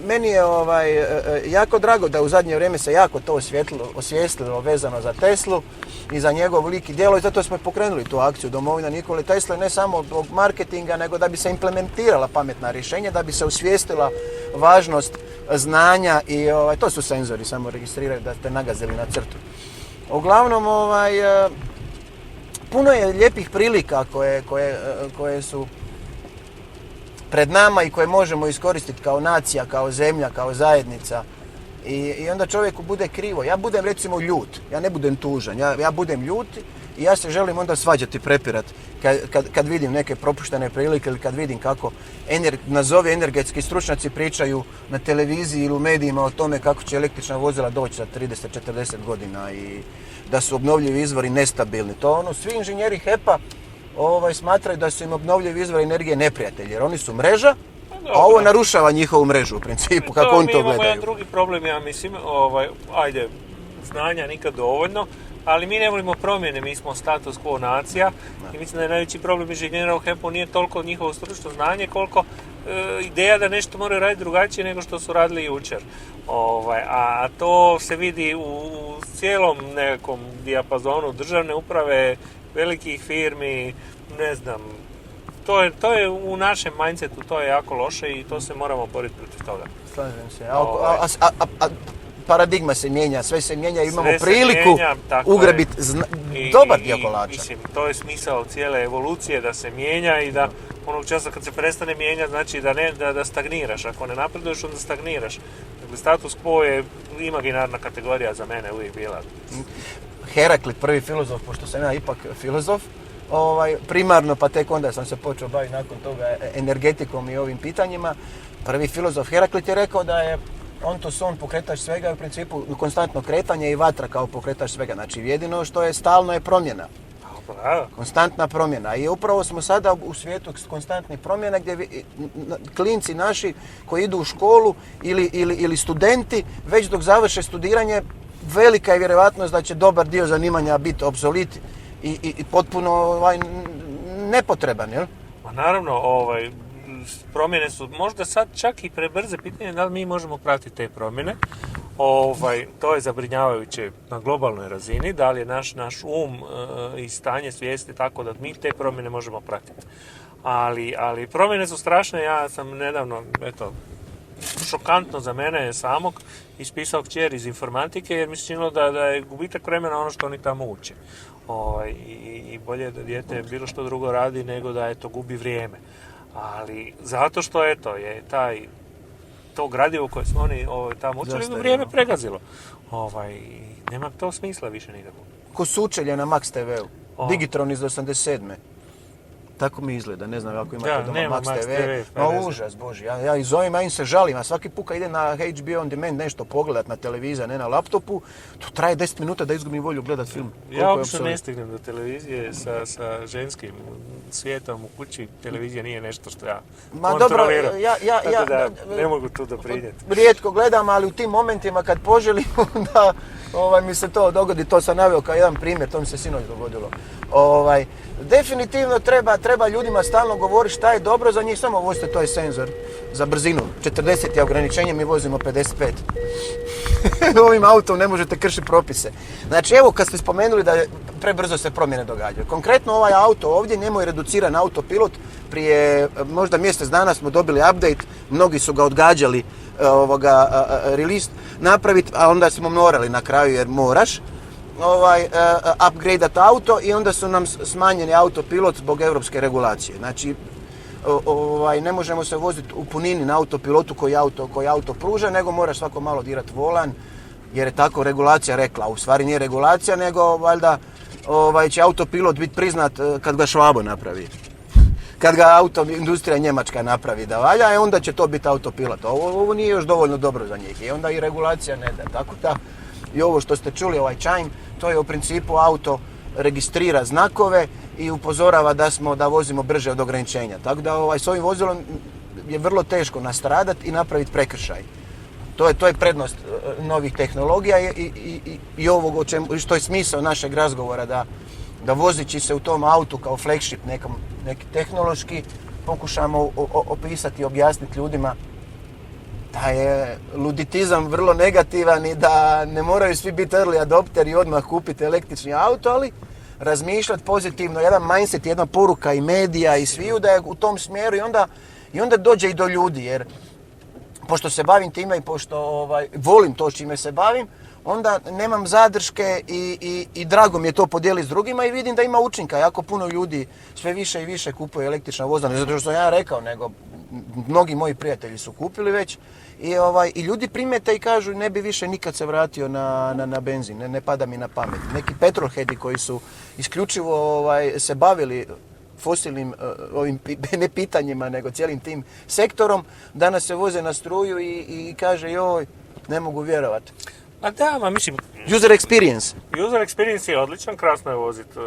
S2: Meni je jako drago da u zadnje vrijeme se jako to osvijestilo vezano za Teslu i za njegov lik i djelo i zato smo pokrenuli tu akciju Domovina Nikole Tesle, ne samo zbog marketinga, nego da bi se implementirala pametna rješenja, da bi se osvijestila važnost znanja i to su senzori, samo registriraju da ste nagazili na crtu. Uglavnom, puno je lijepih prilika koje su pred nama i koje možemo iskoristiti kao nacija, kao zemlja, kao zajednica. I onda čovjeku bude krivo. Ja budem recimo ljut, ja ne budem tužan, ja budem ljut i ja se želim onda svađati, prepirati kad vidim neke propuštene prilike ili kad vidim kako nazovi energetski stručnjaci pričaju na televiziji ili u medijima o tome kako će električna vozila doći za 30-40 godina i da su obnovljivi izvori nestabilni. To svi inženjeri HEP-a smatraju da su im obnovljivi izvori energije neprijatelji, jer oni su mreža, a ovo narušava njihovu mrežu u principu, kako oni to gledaju.
S1: Mi imamo jedan drugi problem, ja mislim, znanja nikad dovoljno, ali mi ne volimo promjene, mi smo status quo nacija i mislim da je najveći problem inženjera u HEP-u nije toliko njihovo stručno znanje, koliko ideja da nešto moraju raditi drugačije nego što su radili jučer. A to se vidi u cijelom nekom dijapazonu državne uprave, velikih firmi, ne znam, to je u našem mindsetu, to je jako loše i to se moramo boriti protiv toga.
S2: Slažem se. paradigma se mijenja, sve se mijenja i imamo
S1: Sve se
S2: priliku
S1: mijenja, tako
S2: ugrabiti dobar dio kolača.
S1: Mislim, to je smisao cijele evolucije, da se mijenja i da onog časa kad se prestane mijenjati, znači da stagniraš. Ako ne napreduješ, onda stagniraš. Dakle, status quo je imaginarna kategorija za mene uvijek bila.
S2: Heraklit, prvi filozof, pošto sam ja ipak filozof, primarno, pa tek onda sam se počeo baviti nakon toga energetikom i ovim pitanjima. Prvi filozof Heraklit je rekao da je ontos on pokretač svega, u principu konstantno kretanje i vatra kao pokretač svega. Znači jedino što je stalno je promjena. Konstantna promjena. I upravo smo sada u svijetu konstantnih promjena gdje klinci naši koji idu u školu ili studenti već dok završe studiranje, velika je vjerojatnost da će dobar dio zanimanja biti obsolit i potpuno nepotreban, jel?
S1: Ma naravno, promjene su možda sad čak i prebrze, pitanje da li mi možemo pratiti te promjene. To je zabrinjavajuće na globalnoj razini, da li je naš i stanje svijesti tako da mi te promjene možemo pratiti. Ali promjene su strašne. Ja sam nedavno, šokantno za mene samog, ispisao kćer iz informatike jer mi se činilo da je gubitak vremena ono što oni tamo uče. I bolje da dijete bilo što drugo radi nego da gubi vrijeme. Ali zato što je to gradivo koje smo oni tamo učili, vrijeme pregazilo. Nema to smisla više nikako.
S2: Ko sučelje na Max TV-u, Digitron iz 87. Tako mi izgleda, ne znam ako imate doma Max TV. Ma užas, Bože, ja ih zovem, ja im se žalim, a svaki put kad idem na HBO on demand nešto pogledat na televiziji, ne na laptopu, to traje 10 minuta da izgubim volju gledat film.
S1: Ja uopće ne stignem do televizije sa ženskim svijetom u kući, televizija nije nešto što ja kontroliram. Tako da ne mogu tu doprinijeti.
S2: Rijetko gledam, ali u tim momentima kad poželim, onda mi se to dogodi, to sam naveo kao jedan primjer, to mi se sinoć dogodilo. Definitivno treba ljudima stalno govoriti šta je dobro za njih, samo vozite, to je senzor za brzinu. 40 je ograničenje, mi vozimo 55. Ovim autom ne možete kršiti propise. Znači evo kad ste spomenuli da prebrzo se promjene događaju. Konkretno ovaj auto ovdje, njemu je reduciran autopilot. Prije možda mjesec dana smo dobili update, mnogi su ga odgađali release napraviti, a onda smo morali na kraju jer moraš upgradeat auto i onda su nam smanjeni autopilot zbog europske regulacije. Znači, ne možemo se voziti u punini na autopilotu koji auto pruža, nego moraš svako malo dirati volan, jer je tako regulacija rekla. U stvari nije regulacija, nego valjda će autopilot biti priznat kad ga Švabo napravi. Kad ga industrija njemačka napravi da valja, onda će to biti autopilot. Ovo nije još dovoljno dobro za njih i onda i regulacija ne da. Tako da i ovo što ste čuli, ovaj chime, to je u principu auto registrira znakove i upozorava da vozimo brže od ograničenja. Tako da s ovim vozilom je vrlo teško nastradati i napraviti prekršaj. To je prednost novih tehnologija i ovog što je smisao našeg razgovora, da vozići se u tom autu kao flagship neki tehnološki pokušamo opisati i objasniti ljudima da je luditizam vrlo negativan i da ne moraju svi biti early adopteri i odmah kupiti električni auto, ali razmišljati pozitivno, jedan mindset, jedna poruka i medija i sviju da je u tom smjeru i onda dođe i do ljudi, jer pošto se bavim time i pošto volim to čime se bavim, onda nemam zadrške i drago mi je to podijeliti s drugima i vidim da ima učinka. Jako puno ljudi sve više i više kupuje električna vozila, ne zato što sam ja rekao, nego mnogi moji prijatelji su kupili već i ljudi primete i kažu ne bi više nikad se vratio na benzin, ne pada mi na pamet. Neki petrolheadi koji su isključivo se bavili fosilnim ovim ne pitanjima, nego cijelim tim sektorom, danas se voze na struju i kaže joj, ne mogu vjerovati.
S1: A da, mislim...
S2: User experience.
S1: User experience je odličan, krasno je voziti,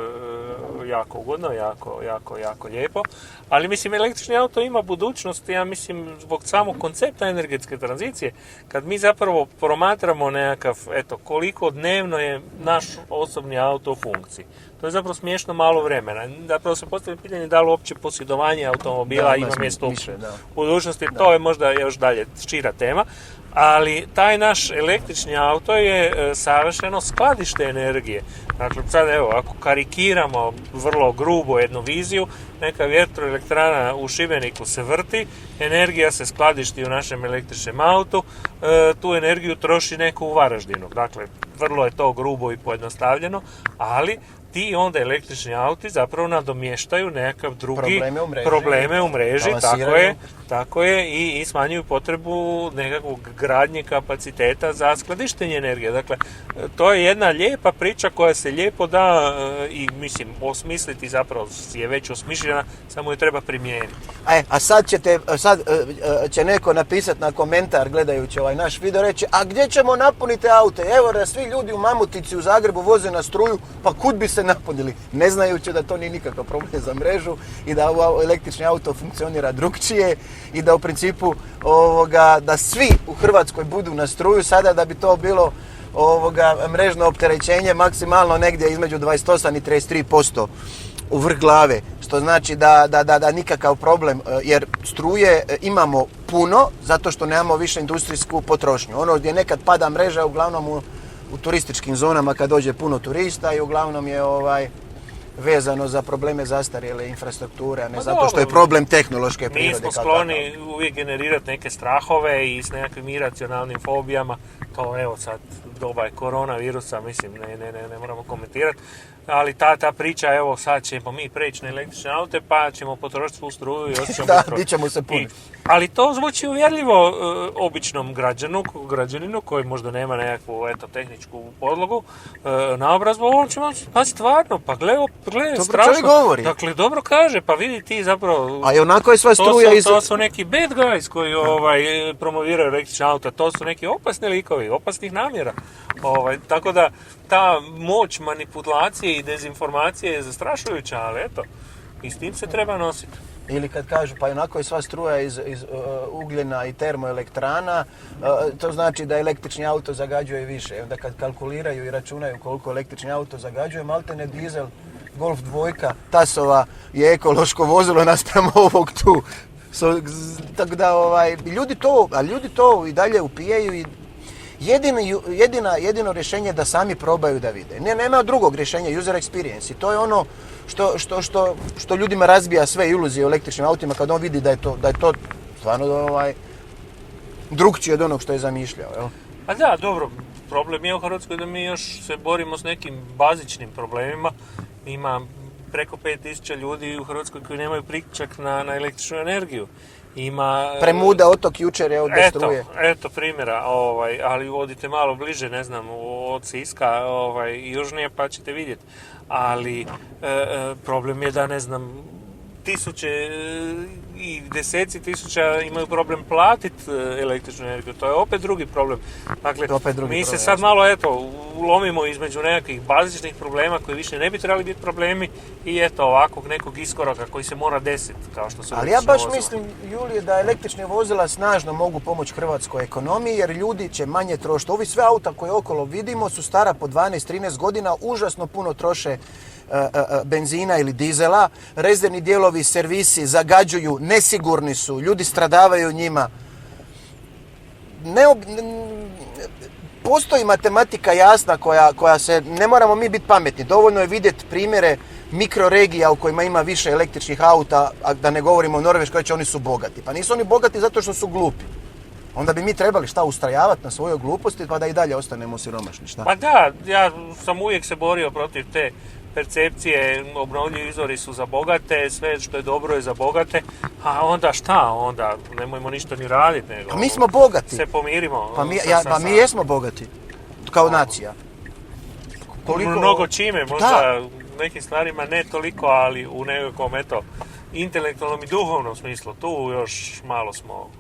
S1: jako ugodno, jako lijepo. Ali mislim, električni auto ima budućnost, ja mislim, zbog samog koncepta energetske tranzicije. Kad mi zapravo promatramo nekakav, koliko dnevno je naš osobni auto u funkciji. to je zapravo smiješno malo vremena. Zapravo se postavlja pitanje da li uopće posjedovanje automobila ima mjesto u budućnosti, to je možda još dalje šira tema. Ali taj naš električni auto je savršeno skladište energije. Dakle, sad evo, ako karikiramo vrlo grubo jednu viziju, neka vjetroelektrana u Šibeniku se vrti, energija se skladišti u našem električnom autu, tu energiju troši neko u Varaždinu. Dakle, vrlo je to grubo i pojednostavljeno, ali ti onda električni auti zapravo nadomještaju nekakav drugi probleme u mreži, tako je i smanjuju potrebu nekakvog gradnje kapaciteta za skladištenje energije. Dakle, to je jedna lijepa priča koja se lijepo da i mislim osmisliti, zapravo je već osmišljena, samo je treba primijeniti.
S2: A sad će neko napisati na komentar gledajući ovaj naš video, reći, a gdje ćemo napuniti aute? Evo da svi ljudi u Mamutici u Zagrebu voze na struju, pa kud bi se napunili? Ne znajući da to nije nikakav problem za mrežu i da električni auto funkcionira drukčije i da u principu da svi u Hrvatskoj budu na struju sada, da bi to bilo mrežno opterećenje maksimalno negdje između 28 i 33% u vrh glave, što znači da nikakav problem, jer struje imamo puno zato što nemamo više industrijsku potrošnju. Ono gdje nekad pada mreža uglavnom u turističkim zonama kad dođe puno turista i uglavnom je vezano za probleme zastarjele infrastrukture, a ne zato što je problem tehnološke prirode.
S1: Mi smo skloni uvijek generirati neke strahove i s nekakvim iracionalnim fobijama. To evo sad doba je koronavirusa, mislim ne moramo komentirati. Ali ta priča, evo sad ćemo mi preći na električne aute pa ćemo potrošiti svu struju i
S2: bit ćemo se puniti.
S1: Ali to zvuči uvjerljivo običnom građaninu koji možda nema nekakvu tehničku podlogu, naobrazbu, on će pa stvarno, pa gle, strašno.
S2: Govori.
S1: Dakle, dobro kaže, pa vidi ti zapravo...
S2: A i onako je sva struja
S1: To su neki bad guys koji promoviraju električne auta, to su neki opasni likovi, opasnih namjera. Tako da ta moć manipulacije i dezinformacije je zastrašujuća, ali eto, i s tim se treba nositi.
S2: Ili kad kažu, pa onako je sva struja iz ugljena i termoelektrana, to znači da električni auto zagađuje više. Onda kad kalkuliraju i računaju koliko električni auto zagađuje, maltene dizel, Golf 2, Tasova je ekološko vozilo naspram ovog tu. Tako da ljudi to i dalje upijaju i jedino rješenje je da sami probaju da vide. Nema drugog rješenja, user experience. I to je ono što ljudima razbija sve iluzije o električnim autima kad on vidi da je to stvarno drukčije od onog što je zamišljao. Jel?
S1: A da, dobro, problem je u Hrvatskoj da mi još se borimo s nekim bazičnim problemima. Ima preko 5000 ljudi u Hrvatskoj koji nemaju priključak na električnu energiju.
S2: Premuda otok jučer je od struje.
S1: Eto primjera, ali odite malo bliže, ne znam, od Siska južnije pa ćete vidjeti. Ali problem je da, ne znam, tisuće i deseci tisuća imaju problem platiti električnu energiju. To je opet drugi problem. Dakle, mi se sad malo ulomimo između nekakvih bazičnih problema koji više ne bi trebali biti problemi i ovakvog nekog iskoraka koji se mora desiti, kao što su
S2: ali ja baš mislim, Julije, da električne vozila snažno mogu pomoći hrvatskoj ekonomiji, jer ljudi će manje trošiti. Ovi sve auta koje okolo vidimo su stara po 12-13 godina, užasno puno troše benzina ili dizela, rezervni dijelovi, servisi zagađuju, nesigurni su, ljudi stradavaju njima. Postoji matematika jasna koja se, ne moramo mi biti pametni, dovoljno je vidjeti primjere mikroregija u kojima ima više električnih auta, a da ne govorimo o Norveškoj, oni su bogati. Pa nisu oni bogati zato što su glupi. Onda bi mi trebali ustrajavati na svojoj gluposti pa da i dalje ostanemo siromašni, šta?
S1: Pa da, ja sam uvijek se borio protiv te percepcije, obnovljivi izvori su za bogate, sve što je dobro je za bogate, a onda šta? Onda nemojmo ništa ni raditi, nego...
S2: Pa mi smo bogati.
S1: Se pomirimo.
S2: Pa mi jesmo bogati, kao nacija.
S1: Mnogo čime, možda u nekim stvarima ne toliko, ali u nekakvom, intelektualnom i duhovnom smislu, tu još malo smo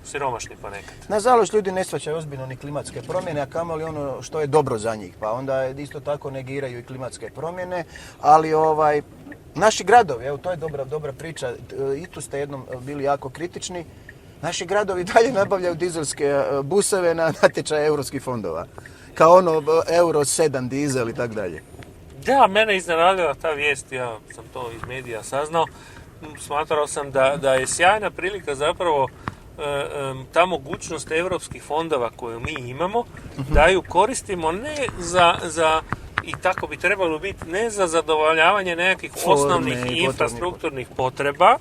S1: siromašni ponekad.
S2: Nažalost, ljudi ne shvaćaju ozbiljno ni klimatske promjene, a kamoli ono što je dobro za njih. Pa onda isto tako negiraju i klimatske promjene, ali naši gradovi, evo to je dobra priča, i tu ste jednom bili jako kritični, naši gradovi dalje nabavljaju dizelske buseve na natječaje europskih fondova. Kao Euro 7 dizel i tako dalje.
S1: Da, mene iznenadila ta vijest, ja sam to iz medija saznao. Smatrao sam da je sjajna prilika zapravo ta mogućnost europskih fondova koju mi imamo, da ju koristimo ne za i tako bi trebalo biti, ne za zadovoljavanje nekakvih osnovnih infrastrukturnih potreba,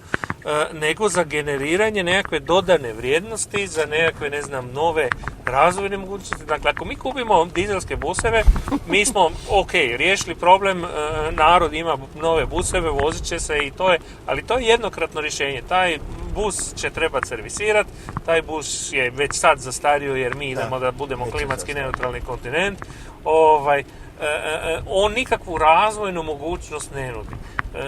S1: nego za generiranje nekakve dodane vrijednosti, za nekakve, ne znam, nove razvojne mogućnosti. Dakle, ako mi kupimo dizelske buseve, mi smo, riješili problem, narod ima nove buseve, vozit će se i to je, ali to je jednokratno rješenje. Taj bus će trebati servisirati, taj bus je već sad zastario jer mi idemo da budemo klimatski neutralni kontinent. On nikakvu razvojnu mogućnost ne nudi.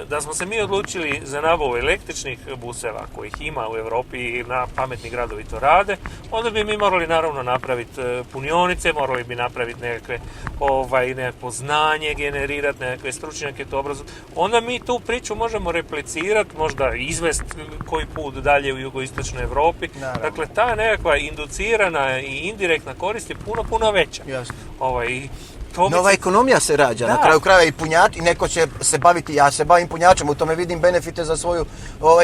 S1: Da smo se mi odlučili za nabavu električnih buseva, kojih ima u Europi i na pametni gradovi to rade, onda bi mi morali naravno napraviti punionice, morali bi napraviti nekakvo znanje, generirati nekakve stručnjake, to obrazovati. Onda mi tu priču možemo replicirati, možda izvesti koji put dalje u jugoistočnoj Europi.
S2: Naravno.
S1: Dakle, ta nekakva inducirana i indirektna korist je puno veća.
S2: Jasno.
S1: Nova
S2: ekonomija se rađa, na kraju krajeva i punjač, i neko će se baviti, ja se bavim punjačem, u tome vidim benefite za svoju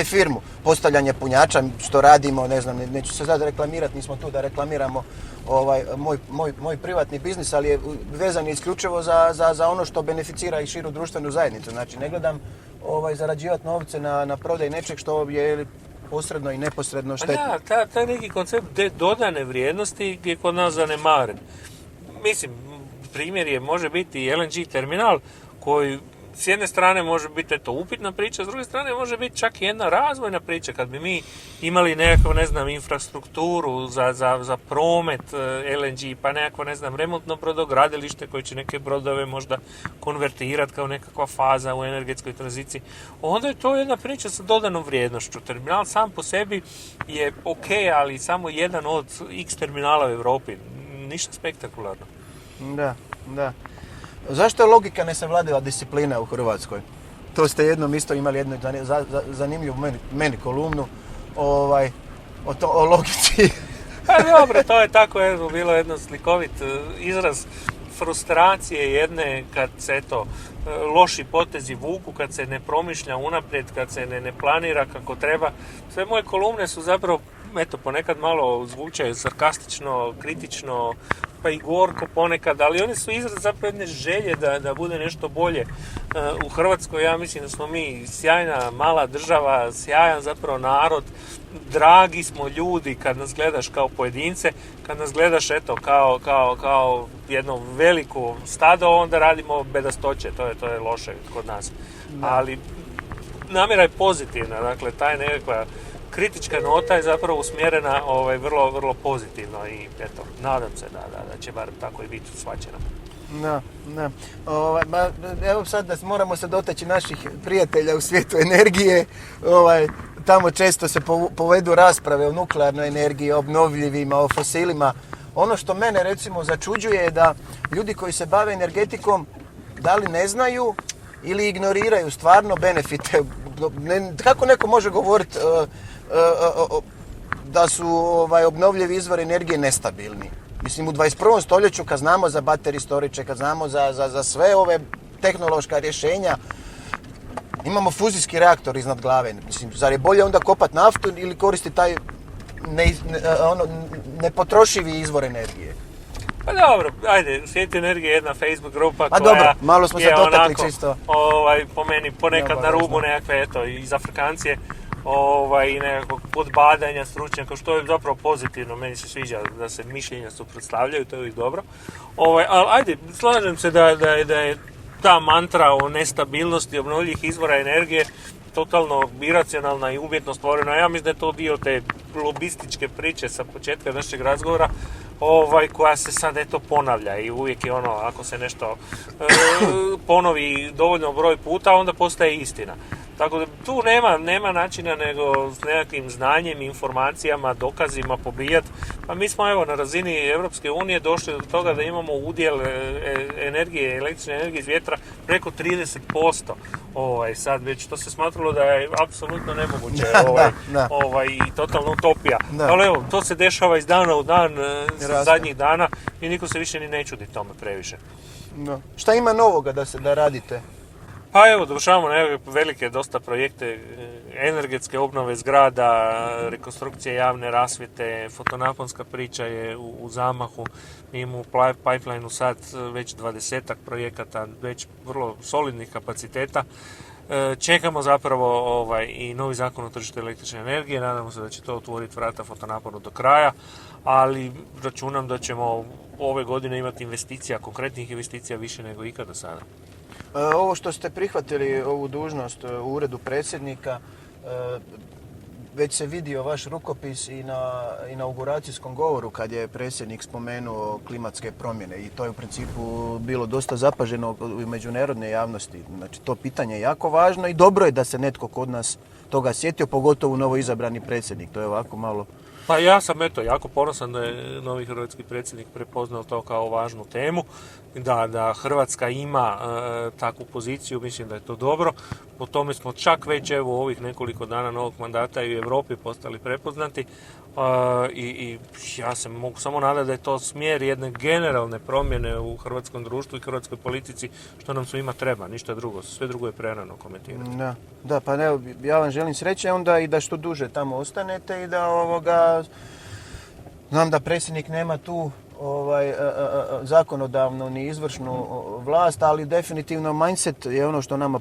S2: firmu. Postavljanje punjača, što radimo, ne znam, neću se sad reklamirati, nismo tu da reklamiramo moj privatni biznis, ali je vezan isključivo za ono što beneficira i širu društvenu zajednicu. Znači, ne gledam zarađivati novce na prodaj nečeg što je posredno i neposredno štetno.
S1: Da, taj neki koncept dodane vrijednosti je kod nas zanemaren. Mislim, primjer može biti i LNG terminal koji s jedne strane može biti upitna priča, s druge strane može biti čak i jedna razvojna priča. Kad bi mi imali nekakvu, infrastrukturu za promet LNG, pa nekakvo, remontno brodogradilište koje će neke brodove možda konvertirati kao nekakva faza u energetskoj tranziciji, onda je to jedna priča sa dodanom vrijednošću. Terminal sam po sebi je ok, ali samo jedan od X terminala u Europi. Ništa spektakularno.
S2: Da. Zašto je logika nesavladiva disciplina u Hrvatskoj? To ste jednom isto imali jednu zanimljivu meni kolumnu o logici.
S1: Pa dobro, to je tako bilo jedno slikovit izraz frustracije jedne kad se loši potezi vuku, kad se ne promišlja unaprijed, kad se ne planira kako treba. Sve moje kolumne su zapravo ponekad malo zvučaju sarkastično, kritično, pa i gorko ponekad, ali oni su izraz zapravo jedne želje da bude nešto bolje. U Hrvatskoj ja mislim da smo mi sjajna mala država, sjajan zapravo narod, dragi smo ljudi kad nas gledaš kao pojedince, kad nas gledaš kao jedno veliko stado, onda radimo bedastoće, to je loše kod nas. Ali namjera je pozitivna, dakle taj nekakva kritička nota je zapravo usmjerena vrlo, vrlo pozitivno i nadam se da će bar tako i biti shvaćeno.
S2: Da. Evo sad da moramo se dotaći naših prijatelja u svijetu energije. Tamo često se povedu rasprave o nuklearnoj energiji, o obnovljivima, o fosilima. Ono što mene recimo začuđuje je da ljudi koji se bave energetikom da li ne znaju ili ignoriraju stvarno benefite. Kako neko može govoriti da su obnovljivi izvori energije nestabilni? Mislim, u 21. stoljeću kad znamo za battery storage, kad znamo za sve ove tehnološka rješenja, imamo fuzijski reaktor iznad glave. Mislim, zar je bolje onda kopati naftu ili koristiti taj nepotrošivi izvor energije?
S1: Pa dobro, ajde, Svijet energije je jedna Facebook grupa koja
S2: dobro, malo smo se dotakli čisto.
S1: Po meni ponekad na rubu nekakve, iz Afrikancije, i nekakvog podbadanja stručnjaka, što je zapravo pozitivno, meni se sviđa da se mišljenja suprotstavljaju, to je uvijek dobro. Ali ajde, slažem se da je ta mantra o nestabilnosti obnovljivih izvora energije totalno iracionalna i umjetno stvorena. Ja mislim da je to dio te lobističke priče sa početka našeg razgovora, koja se sad ponavlja i uvijek je ako se nešto ponovi dovoljno broj puta, onda postaje istina. Tako da tu nema načina nego s nekakvim znanjem, informacijama, dokazima pobijati. Pa mi smo na razini Europske unije došli do toga da imamo udjel energije, električne energije iz vjetra preko 30%. Sad već to se smatralo da je apsolutno nemoguće i totalna utopija. Ali evo, to se dešava iz dana u dan, zadnjih dana i niko se više ni ne čudi tome previše.
S2: Da. Šta ima novoga da radite?
S1: Pa evo, dovršavamo nekakve velike dosta projekte energetske obnove zgrada, rekonstrukcije javne rasvjete, fotonaponska priča je u zamahu. Mi imamo u pipelineu sad već 20-ak projekata, već vrlo solidnih kapaciteta. Čekamo zapravo i novi zakon o tržištu električne energije, nadamo se da će to otvoriti vrata fotonaponu do kraja, ali računam da ćemo ove godine imati investicija, konkretnih investicija više nego ikada do sada.
S2: Ovo što ste prihvatili ovu dužnost u uredu predsjednika, već se vidio vaš rukopis i na inauguracijskom govoru kad je predsjednik spomenuo klimatske promjene i to je u principu bilo dosta zapaženo u međunarodnoj javnosti. Znači to pitanje je jako važno i dobro je da se netko kod nas toga sjetio, pogotovo novo izabrani predsjednik. To je ovako malo...
S1: Pa ja sam jako ponosan da je novi hrvatski predsjednik prepoznao to kao važnu temu, da Hrvatska ima takvu poziciju, mislim da je to dobro. Po tome smo čak već evo ovih nekoliko dana novog mandata i u Europi postali prepoznati i ja se mogu samo nadati da je to smjer jedne generalne promjene u hrvatskom društvu i hrvatskoj politici, što nam svima treba, ništa drugo, sve drugo je prerano komentirati.
S2: Da, pa evo, ja vam želim sreće onda i da što duže tamo ostanete i da znam da predsjednik nema tu zakonodavnu ni izvršnu vlast, ali definitivno mindset je ono što nama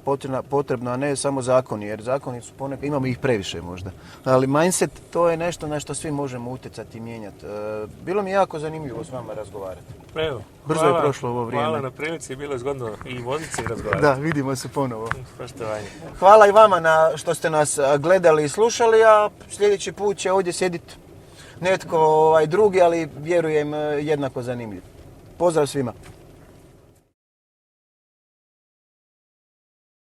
S2: potrebno, a ne samo zakoni, jer zakoni su ponekad, imamo ih previše možda, ali mindset to je nešto na što svi možemo utjecati i mijenjati. Bilo mi je jako zanimljivo s vama razgovarati.
S1: Evo,
S2: brzo je prošlo ovo vrijeme.
S1: Hvala na prilici, bilo je zgodno i voziti se i razgovarati.
S2: Da, vidimo se ponovo.
S1: Poštovanje.
S2: Hvala i vama što ste nas gledali i slušali, a sljedeći put će ovdje sjediti netko drugi, ali vjerujem jednako zanimljiv. Pozdrav svima!